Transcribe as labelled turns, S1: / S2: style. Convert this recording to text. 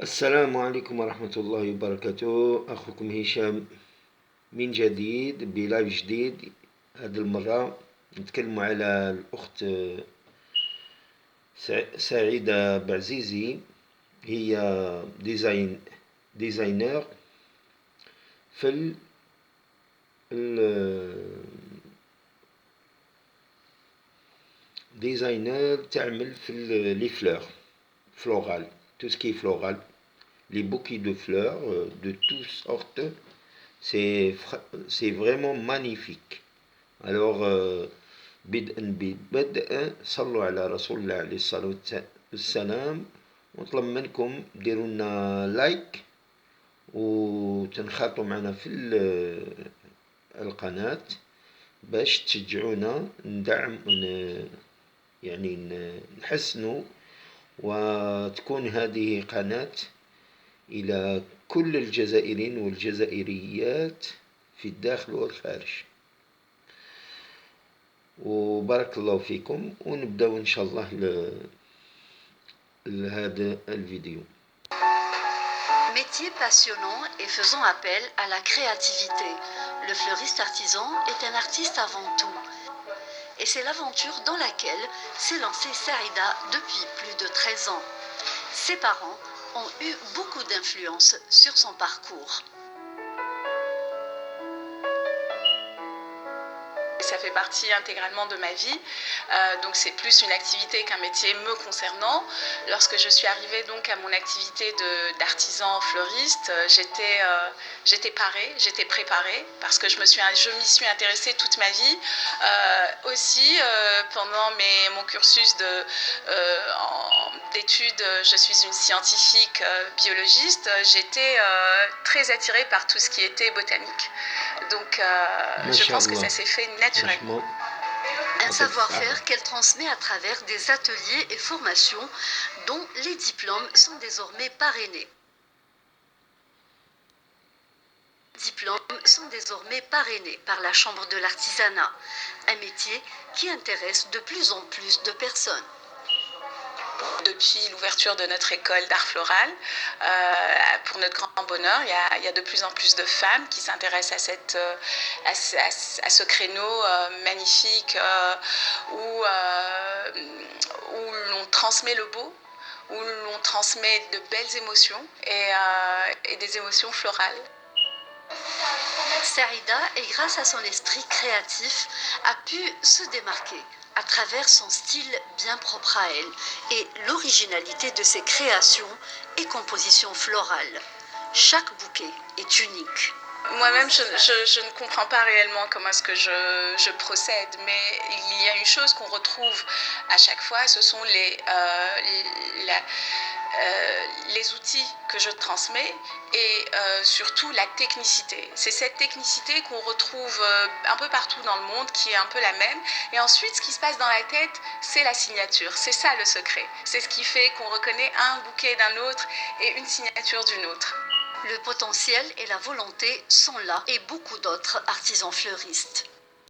S1: السلام عليكم ورحمة الله وبركاته. أخوكم هشام من جديد بلايف جديد. هذه المرة نتكلم على الأخت سعيدة بعزيزي. هي ديزاينر في ديزاينر تعمل في لي فلور floral, tout ce qui est floral, les bouquets de fleurs de toutes sortes, c'est vraiment magnifique. Alors, بدءا صلوا على رسول الله عليه الصلاة والسلام، ونطلب منكم ديروا لنا لايك وتنخرطوا معنا في القناة باش تشجعونا ندعم يعني نحسنوا، وتكون هذه قناة إلى كل الجزائريين والجزائريات في الداخل والخارج. وبارك الله فيكم، ونبدأ إن شاء الله هذا الفيديو.
S2: Métier passionnant et faisant appel à la créativité. Le fleuriste artisan est un artiste avant tout. Et c'est l'aventure dans laquelle s'est lancée Saïda depuis plus de 13 ans. Ses parents ont eu beaucoup d'influence sur son parcours.
S3: Ça fait partie intégralement de ma vie, donc c'est plus une activité qu'un métier me concernant. Lorsque je suis arrivée donc à mon activité d'artisan fleuriste, j'étais parée, j'étais préparée parce que je m'y suis intéressée toute ma vie. Aussi pendant mon cursus d'études, je suis une scientifique biologiste, j'étais très attirée par tout ce qui était botanique. Donc je pense que ça s'est fait naturellement.
S2: Un savoir-faire qu'elle transmet à travers des ateliers et formations dont les diplômes sont désormais parrainés. Par la Chambre de l'Artisanat, un métier qui intéresse de plus en plus de personnes.
S3: Depuis l'ouverture de notre école d'art floral, pour notre grand bonheur, il y a de plus en plus de femmes qui s'intéressent à ce créneau magnifique où l'on transmet le beau, où l'on transmet de belles émotions et des émotions florales.
S2: Saïda, et grâce à son esprit créatif, a pu se démarquer à travers son style bien propre à elle et l'originalité de ses créations et compositions florales. Chaque bouquet est unique.
S3: Moi-même, je ne comprends pas réellement comment est-ce que je procède, mais il y a une chose qu'on retrouve à chaque fois, ce sont les outils que je transmets et surtout la technicité. C'est cette technicité qu'on retrouve un peu partout dans le monde, qui est un peu la même. Et ensuite, ce qui se passe dans la tête, c'est la signature. C'est ça le secret. C'est ce qui fait qu'on reconnaît un bouquet d'un autre et une signature d'une autre.
S2: Le potentiel et la volonté sont là, et beaucoup d'autres artisans fleuristes.